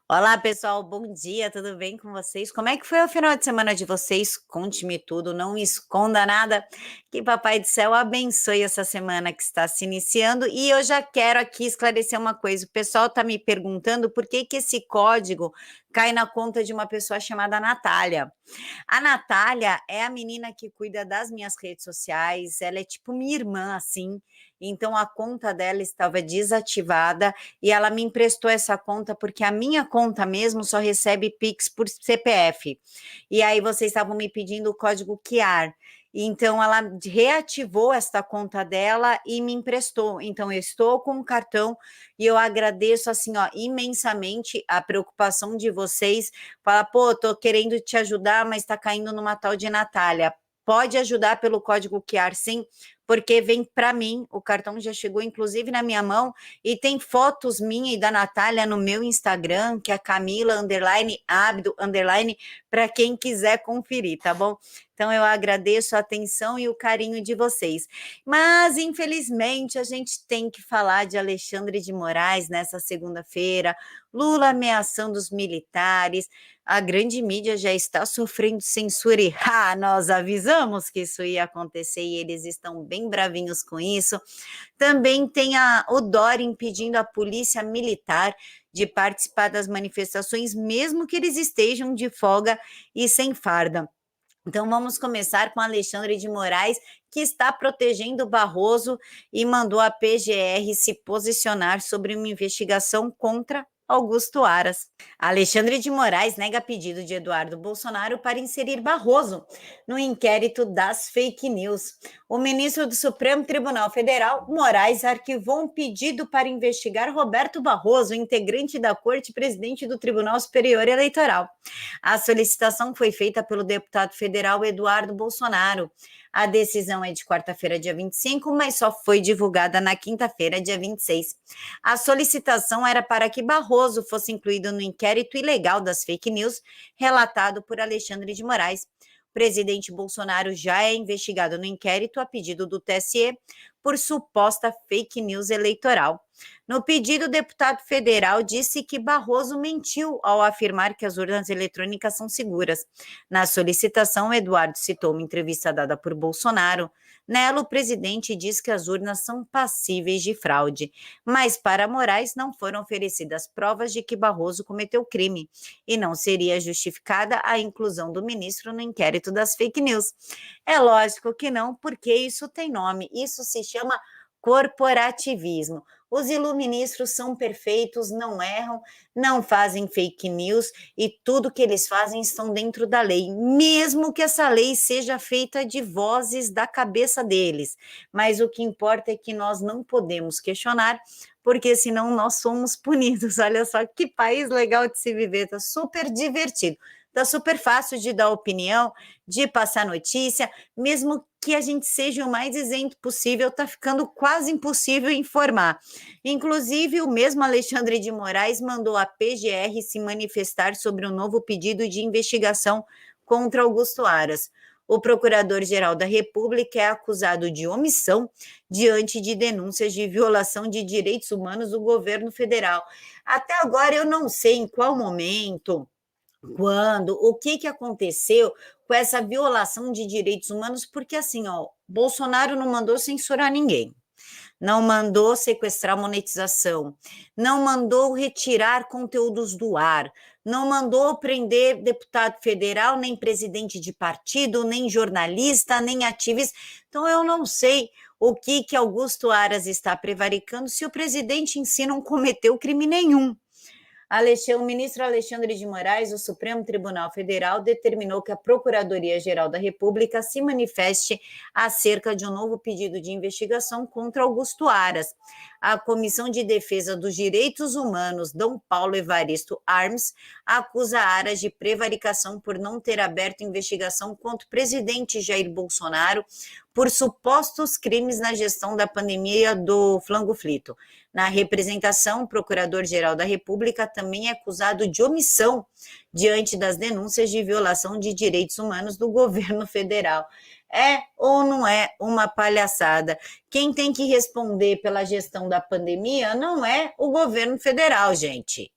Olá, pessoal, bom dia, tudo bem com vocês? Como é que foi o final de semana de vocês? Conte-me tudo, não esconda nada. Que Papai do Céu abençoe essa semana que está se iniciando. E eu já quero aqui esclarecer uma coisa: o pessoal está me perguntando por que que esse código cai na conta de uma pessoa chamada Natália. A Natália é a menina que cuida das minhas redes sociais, ela é tipo minha irmã, assim, então a conta dela estava desativada e ela me emprestou essa conta porque a minha conta mesmo só recebe Pix por CPF. E aí vocês estavam me pedindo o código QR. Então ela reativou esta conta dela e me emprestou. Então eu estou com o cartão e eu agradeço assim, ó, imensamente a preocupação de vocês. Fala, pô, tô querendo te ajudar, mas tá caindo numa tal de Natália. Pode ajudar pelo código QR, sim, porque vem para mim, o cartão já chegou inclusive na minha mão e tem fotos minha e da Natália no meu Instagram, que é Camila Abdo para quem quiser conferir, tá bom? Então eu agradeço a atenção e o carinho de vocês. Mas infelizmente a gente tem que falar de Alexandre de Moraes nessa segunda-feira, Lula ameaçando os militares, a grande mídia já está sofrendo censura e nós avisamos que isso ia acontecer e eles estão bem bravinhos com isso. Também tem o Dória impedindo a polícia militar de participar das manifestações, mesmo que eles estejam de folga e sem farda. Então vamos começar com Alexandre de Moraes, que está protegendo Barroso e mandou a PGR se posicionar sobre uma investigação contra Augusto Aras. Alexandre de Moraes nega pedido de Eduardo Bolsonaro para inserir Barroso no inquérito das fake news. O ministro do Supremo Tribunal Federal, Moraes, arquivou um pedido para investigar Roberto Barroso, integrante da Corte e presidente do Tribunal Superior Eleitoral. A solicitação foi feita pelo deputado federal Eduardo Bolsonaro. A decisão é de quarta-feira, dia 25, mas só foi divulgada na quinta-feira, dia 26. A solicitação era para que Barroso fosse incluído no inquérito ilegal das fake news relatado por Alexandre de Moraes. O presidente Bolsonaro já é investigado no inquérito a pedido do TSE por suposta fake news eleitoral. No pedido, o deputado federal disse que Barroso mentiu ao afirmar que as urnas eletrônicas são seguras. Na solicitação, Eduardo citou uma entrevista dada por Bolsonaro. Nela, o presidente diz que as urnas são passíveis de fraude, mas para Moraes não foram oferecidas provas de que Barroso cometeu crime e não seria justificada a inclusão do ministro no inquérito das fake news. É lógico que não, porque isso tem nome, isso se chama corporativismo. Os iluministros são perfeitos, não erram, não fazem fake news e tudo que eles fazem estão dentro da lei, mesmo que essa lei seja feita de vozes da cabeça deles. Mas o que importa é que nós não podemos questionar, porque senão nós somos punidos. Olha só que país legal de se viver, tá super divertido. Tá super fácil de dar opinião, de passar notícia, mesmo que a gente seja o mais isento possível, tá ficando quase impossível informar. Inclusive, o mesmo Alexandre de Moraes mandou a PGR se manifestar sobre um novo pedido de investigação contra Augusto Aras. O Procurador-Geral da República é acusado de omissão diante de denúncias de violação de direitos humanos do governo federal. Até agora eu não sei em qual momento, quando, o que que aconteceu com essa violação de direitos humanos, porque assim, ó, Bolsonaro não mandou censurar ninguém, não mandou sequestrar monetização, não mandou retirar conteúdos do ar, não mandou prender deputado federal, nem presidente de partido, nem jornalista, nem ativista. Então eu não sei o que que Augusto Aras está prevaricando se o presidente em si não cometeu crime nenhum. O ministro Alexandre de Moraes, do Supremo Tribunal Federal, determinou que a Procuradoria-Geral da República se manifeste acerca de um novo pedido de investigação contra Augusto Aras. A Comissão de Defesa dos Direitos Humanos, Dom Paulo Evaristo Arms, acusa Aras de prevaricação por não ter aberto investigação contra o presidente Jair Bolsonaro por supostos crimes na gestão da pandemia do flango-flito. Na representação, o Procurador-Geral da República também é acusado de omissão diante das denúncias de violação de direitos humanos do governo federal. É ou não é uma palhaçada? Quem tem que responder pela gestão da pandemia não é o governo federal, gente.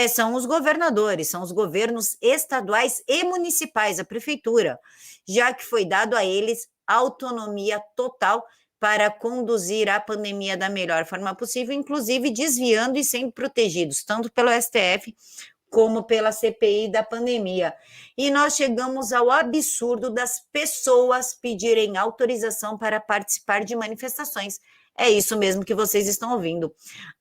São os governadores, são os governos estaduais e municipais, a prefeitura, já que foi dado a eles autonomia total para conduzir a pandemia da melhor forma possível, inclusive desviando e sendo protegidos, tanto pelo STF como pela CPI da pandemia. E nós chegamos ao absurdo das pessoas pedirem autorização para participar de manifestações. É isso mesmo que vocês estão ouvindo.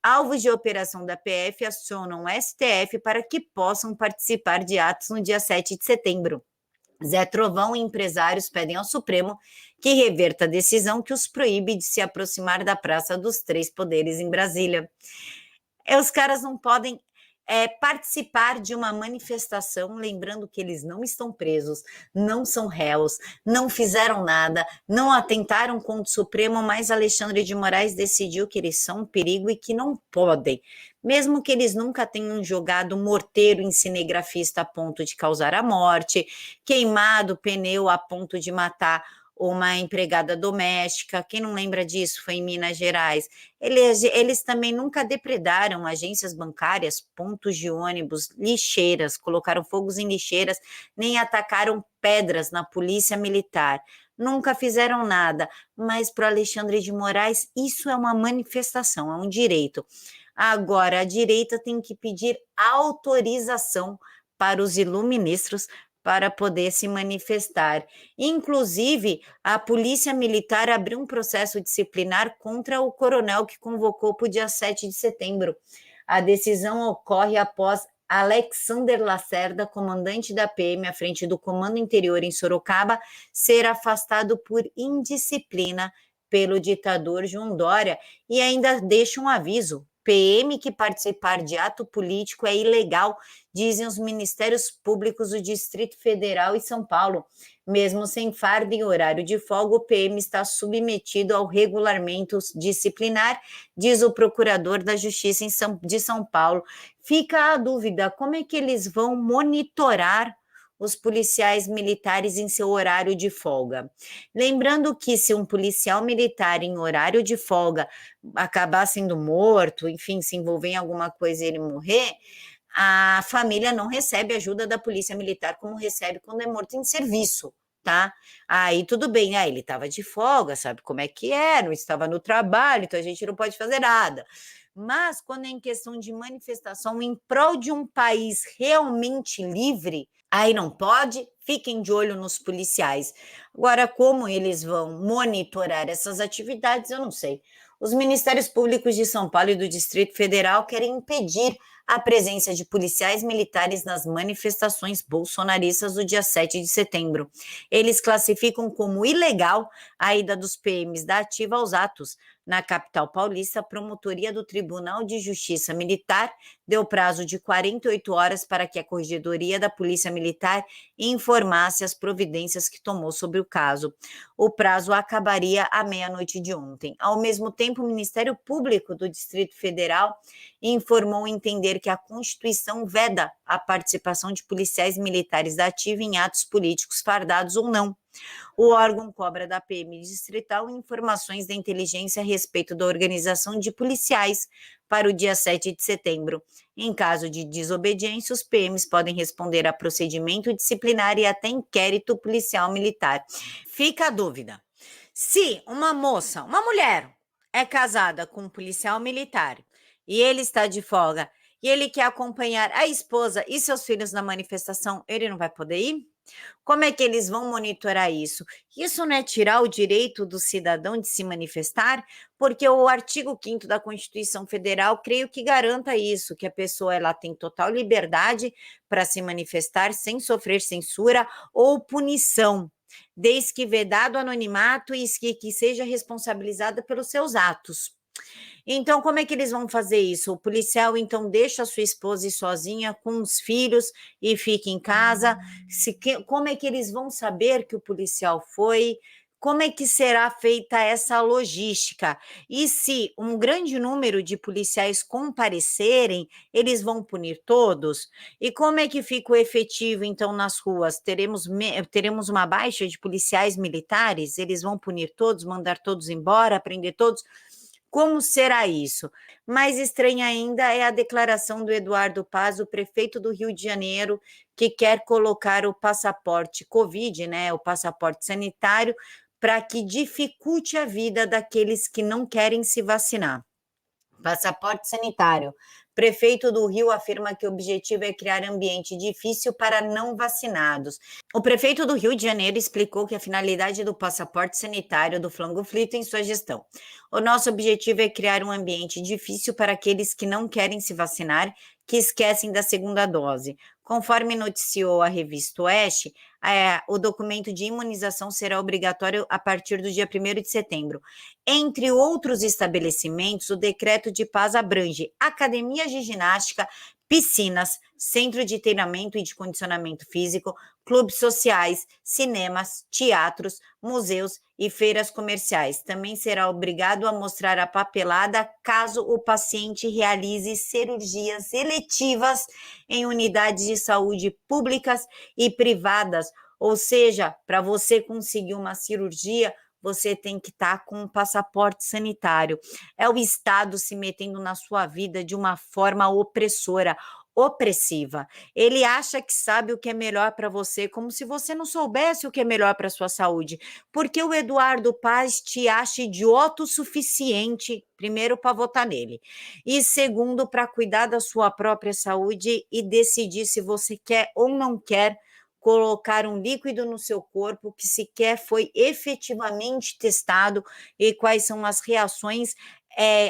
Alvos de operação da PF acionam o STF para que possam participar de atos no dia 7 de setembro. Zé Trovão e empresários pedem ao Supremo que reverta a decisão que os proíbe de se aproximar da Praça dos Três Poderes em Brasília. Os caras não podem participar de uma manifestação, lembrando que eles não estão presos, não são réus, não fizeram nada, não atentaram contra o Supremo, mas Alexandre de Moraes decidiu que eles são um perigo e que não podem, mesmo que eles nunca tenham jogado morteiro em cinegrafista a ponto de causar a morte, queimado pneu a ponto de matar uma empregada doméstica. Quem não lembra disso? Foi em Minas Gerais. Eles também nunca depredaram agências bancárias, pontos de ônibus, lixeiras, colocaram fogos em lixeiras, nem atacaram pedras na polícia militar. Nunca fizeram nada, mas para o Alexandre de Moraes isso é uma manifestação, é um direito. Agora, a direita tem que pedir autorização para os iluministros para poder se manifestar. Inclusive, a Polícia Militar abriu um processo disciplinar contra o coronel que convocou para o dia 7 de setembro. A decisão ocorre após Alexander Lacerda, comandante da PM à frente do Comando Interior em Sorocaba, ser afastado por indisciplina pelo ditador João Dória. E ainda deixa um aviso: PM que participar de ato político é ilegal, dizem os ministérios públicos do Distrito Federal e São Paulo. Mesmo sem farda em horário de folga, o PM está submetido ao regulamento disciplinar, diz o procurador da Justiça de São Paulo. Fica a dúvida, como é que eles vão monitorar os policiais militares em seu horário de folga? Lembrando que se um policial militar em horário de folga acabar sendo morto, enfim, se envolver em alguma coisa e ele morrer, a família não recebe ajuda da polícia militar como recebe quando é morto em serviço, tá? Aí tudo bem, ele estava de folga, sabe como é que é, não estava no trabalho, então a gente não pode fazer nada. Mas quando é em questão de manifestação em prol de um país realmente livre, aí não pode, fiquem de olho nos policiais. Agora, como eles vão monitorar essas atividades, eu não sei. Os Ministérios Públicos de São Paulo e do Distrito Federal querem impedir a presença de policiais militares nas manifestações bolsonaristas do dia 7 de setembro. Eles classificam como ilegal a ida dos PMs da ativa aos atos. Na capital paulista, a promotoria do Tribunal de Justiça Militar deu prazo de 48 horas para que a Corregedoria da Polícia Militar informasse as providências que tomou sobre o caso. O prazo acabaria à meia-noite de ontem. Ao mesmo tempo, o Ministério Público do Distrito Federal informou entender que a Constituição veda a participação de policiais militares da ativa em atos políticos, fardados ou não. O órgão cobra da PM distrital informações da inteligência a respeito da organização de policiais para o dia 7 de setembro. Em caso de desobediência, os PMs podem responder a procedimento disciplinar e até inquérito policial militar. Fica a dúvida: se uma moça, uma mulher, é casada com um policial militar e ele está de folga e ele quer acompanhar a esposa e seus filhos na manifestação, ele não vai poder ir? Como é que eles vão monitorar isso? Isso não é tirar o direito do cidadão de se manifestar? Porque o artigo 5º da Constituição Federal, creio que garanta isso, que a pessoa ela tem total liberdade para se manifestar sem sofrer censura ou punição, desde que vedado anonimato e que seja responsabilizada pelos seus atos. Então, como é que eles vão fazer isso? O policial, então, deixa a sua esposa ir sozinha com os filhos e fica em casa? Como é que eles vão saber que o policial foi? Como é que será feita essa logística? E se um grande número de policiais comparecerem, eles vão punir todos? E como é que fica o efetivo, então, nas ruas? Teremos uma baixa de policiais militares? Eles vão punir todos, mandar todos embora, prender todos? Como será isso? Mais estranha ainda é a declaração do Eduardo Paz, o prefeito do Rio de Janeiro, que quer colocar o passaporte Covid, né, o passaporte sanitário, para que dificulte a vida daqueles que não querem se vacinar. Passaporte sanitário. Prefeito do Rio afirma que o objetivo é criar ambiente difícil para não vacinados. O prefeito do Rio de Janeiro explicou que a finalidade do passaporte sanitário do Flango Frito em sua gestão. O nosso objetivo é criar um ambiente difícil para aqueles que não querem se vacinar, que esquecem da segunda dose. Conforme noticiou a revista Oeste, o documento de imunização será obrigatório a partir do dia 1º de setembro. Entre outros estabelecimentos, o decreto de paz abrange academias de ginástica, piscinas, centro de treinamento e de condicionamento físico, clubes sociais, cinemas, teatros, museus e feiras comerciais. Também será obrigado a mostrar a papelada caso o paciente realize cirurgias eletivas em unidades de saúde públicas e privadas. Ou seja, para você conseguir uma cirurgia, você tem que estar com um passaporte sanitário. É o Estado se metendo na sua vida de uma forma opressora, opressiva. Ele acha que sabe o que é melhor para você, como se você não soubesse o que é melhor para a sua saúde. Porque o Eduardo Paz te acha idiota o suficiente, primeiro, para votar nele, e segundo, para cuidar da sua própria saúde e decidir se você quer ou não quer colocar um líquido no seu corpo que sequer foi efetivamente testado e quais são as reações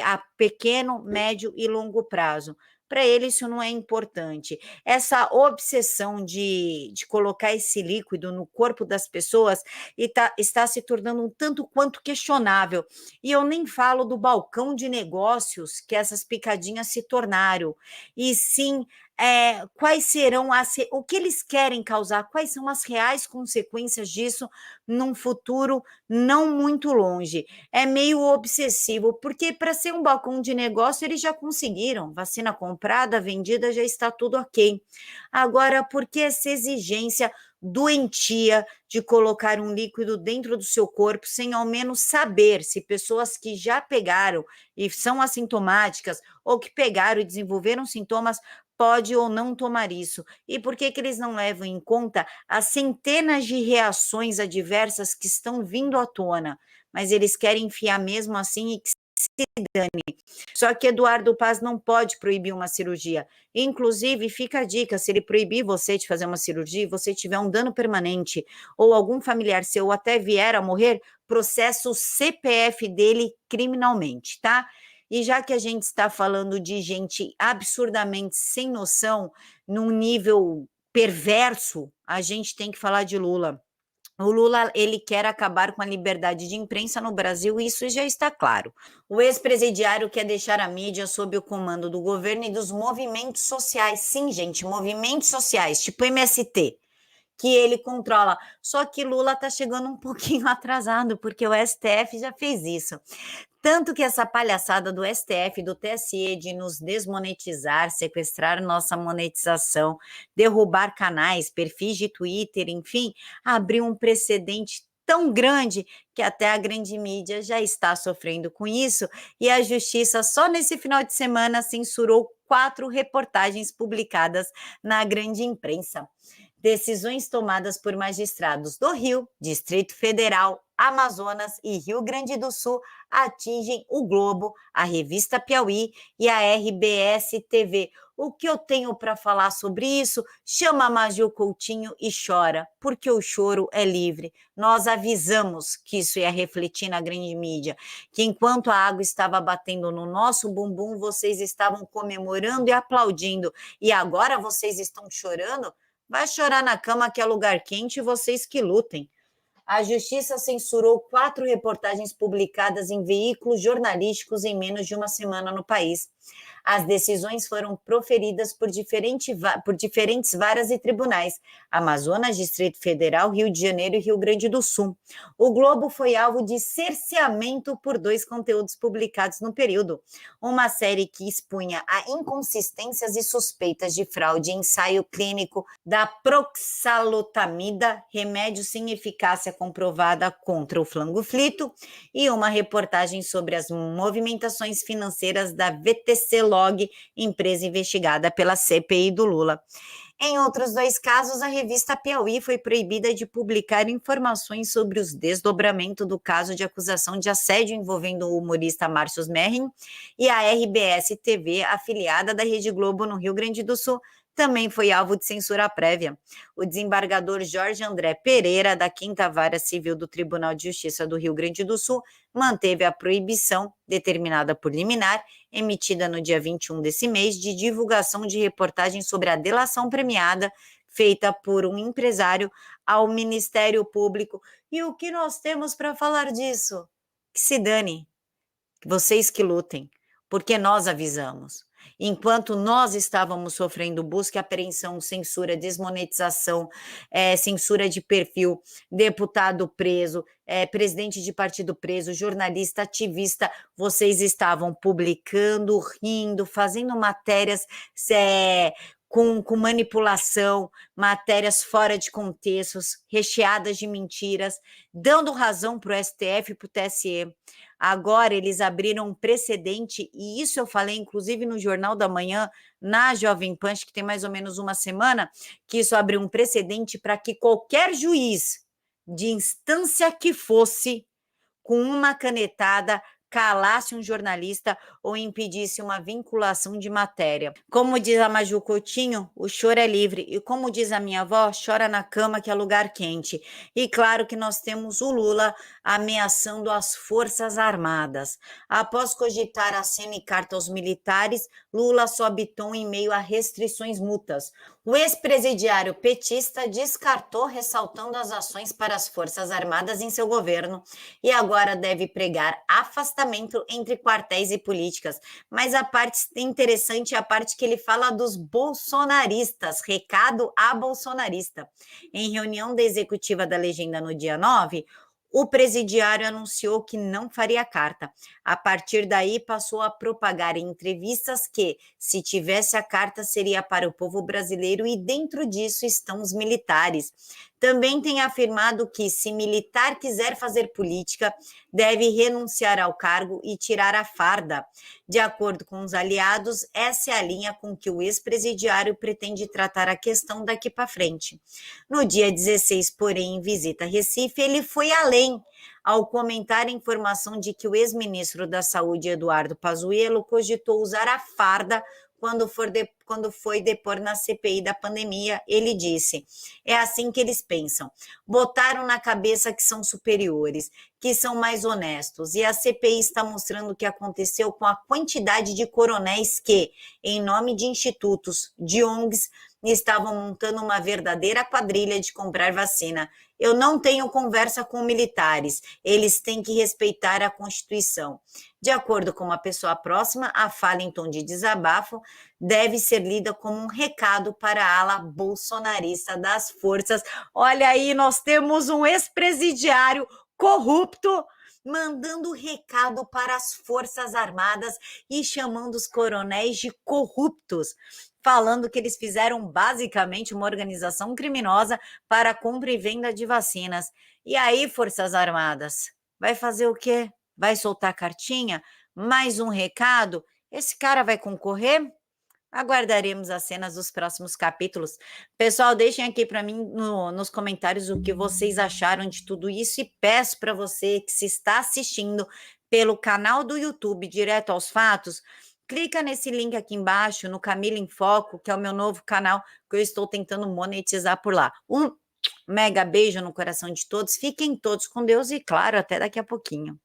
a pequeno, médio e longo prazo. Para ele, isso não é importante. Essa obsessão de colocar esse líquido no corpo das pessoas está se tornando um tanto quanto questionável. E eu nem falo do balcão de negócios que essas picadinhas se tornaram, e sim quais serão o que eles querem causar, quais são as reais consequências disso num futuro não muito longe. É meio obsessivo, porque para ser um balcão de negócio eles já conseguiram, vacina comprada, vendida, já está tudo ok. Agora, por que essa exigência doentia de colocar um líquido dentro do seu corpo sem ao menos saber se pessoas que já pegaram e são assintomáticas ou que pegaram e desenvolveram sintomas pode ou não tomar isso? E por que eles não levam em conta as centenas de reações adversas que estão vindo à tona? Mas eles querem enfiar mesmo assim e que se dane. Só que Eduardo Paz não pode proibir uma cirurgia. Inclusive, fica a dica, se ele proibir você de fazer uma cirurgia e você tiver um dano permanente ou algum familiar seu até vier a morrer, processa o CPF dele criminalmente, tá? E já que a gente está falando de gente absurdamente sem noção, num nível perverso, a gente tem que falar de Lula. O Lula, ele quer acabar com a liberdade de imprensa no Brasil, e isso já está claro. O ex-presidiário quer deixar a mídia sob o comando do governo e dos movimentos sociais. Sim, gente, movimentos sociais, tipo MST, que ele controla. Só que Lula está chegando um pouquinho atrasado, porque o STF já fez isso. Tanto que essa palhaçada do STF, do TSE, de nos desmonetizar, sequestrar nossa monetização, derrubar canais, perfis de Twitter, enfim, abriu um precedente tão grande que até a grande mídia já está sofrendo com isso, e a justiça só nesse final de semana censurou 4 reportagens publicadas na grande imprensa. Decisões tomadas por magistrados do Rio, Distrito Federal, Amazonas e Rio Grande do Sul atingem o Globo, a revista Piauí e a RBS TV. O que eu tenho para falar sobre isso? Chama a Maju Coutinho e chora, porque o choro é livre. Nós avisamos que isso ia refletir na grande mídia, que enquanto a água estava batendo no nosso bumbum, vocês estavam comemorando e aplaudindo, e agora vocês estão chorando? Vai chorar na cama, que é lugar quente, e vocês que lutem. A Justiça censurou 4 reportagens publicadas em veículos jornalísticos em menos de uma semana no país. As decisões foram proferidas por diferentes varas e tribunais: Amazonas, Distrito Federal, Rio de Janeiro e Rio Grande do Sul. O Globo foi alvo de cerceamento por 2 conteúdos publicados no período. Uma série que expunha a inconsistências e suspeitas de fraude em ensaio clínico da proxalutamida, remédio sem eficácia comprovada contra o flangoflito, e uma reportagem sobre as movimentações financeiras da VTC Log, empresa investigada pela CPI do Lula. Em outros 2 casos, a revista Piauí foi proibida de publicar informações sobre os desdobramentos do caso de acusação de assédio envolvendo o humorista Márcio Smerring, e a RBS TV, afiliada da Rede Globo no Rio Grande do Sul, também foi alvo de censura prévia. O desembargador Jorge André Pereira, da 5ª Vara Civil do Tribunal de Justiça do Rio Grande do Sul, manteve a proibição, determinada por liminar, emitida no dia 21 desse mês, de divulgação de reportagem sobre a delação premiada feita por um empresário ao Ministério Público. E o que nós temos para falar disso? Que se dane, vocês que lutem, porque nós avisamos. Enquanto nós estávamos sofrendo busca e apreensão, censura, desmonetização, censura de perfil, deputado preso, presidente de partido preso, jornalista, ativista, vocês estavam publicando, rindo, fazendo matérias com manipulação, matérias fora de contextos, recheadas de mentiras, dando razão para o STF e para o TSE. Agora eles abriram um precedente, e isso eu falei inclusive no Jornal da Manhã, na Jovem Pan, que tem mais ou menos uma semana, que isso abriu um precedente para que qualquer juiz de instância que fosse, com uma canetada, calasse um jornalista ou impedisse uma vinculação de matéria. Como diz a Maju Coutinho, o choro é livre. E como diz a minha avó, chora na cama que é lugar quente. E claro que nós temos o Lula ameaçando as Forças Armadas. Após cogitar aceno e carta aos militares, Lula sobe tom em meio a restrições mútuas. O ex-presidiário petista descartou, ressaltando as ações para as Forças Armadas em seu governo, e agora deve pregar afastamento entre quartéis e políticas. Mas a parte interessante é a parte que ele fala dos bolsonaristas, recado a bolsonarista. Em reunião da executiva da legenda no dia 9, o presidiário anunciou que não faria carta. A partir daí, passou a propagar em entrevistas que, se tivesse a carta, seria para o povo brasileiro, e dentro disso estão os militares. Também tem afirmado que, se militar quiser fazer política, deve renunciar ao cargo e tirar a farda. De acordo com os aliados, essa é a linha com que o ex-presidiário pretende tratar a questão daqui para frente. No dia 16, porém, em visita a Recife, ele foi além, ao comentar a informação de que o ex-ministro da Saúde, Eduardo Pazuello, cogitou usar a farda quando foi depor na CPI da pandemia. Ele disse: é assim que eles pensam. Botaram na cabeça que são superiores, que são mais honestos. E a CPI está mostrando o que aconteceu com a quantidade de coronéis que, em nome de institutos, de ONGs, estavam montando uma verdadeira quadrilha de comprar vacina. Eu não tenho conversa com militares, eles têm que respeitar a Constituição. De acordo com uma pessoa próxima, a fala em tom de desabafo deve ser lida como um recado para a ala bolsonarista das forças. Olha aí, nós temos um ex-presidiário corrupto mandando recado para as Forças Armadas e chamando os coronéis de corruptos, falando que eles fizeram basicamente uma organização criminosa para a compra e venda de vacinas. E aí, Forças Armadas, vai fazer o quê? Vai soltar cartinha? Mais um recado? Esse cara vai concorrer? Aguardaremos as cenas dos próximos capítulos. Pessoal, deixem aqui para mim nos comentários o que vocês acharam de tudo isso, e peço para você que se está assistindo pelo canal do YouTube Direto aos Fatos, clica nesse link aqui embaixo, no Camila em Foco, que é o meu novo canal, que eu estou tentando monetizar por lá. Um mega beijo no coração de todos, fiquem todos com Deus e, claro, até daqui a pouquinho.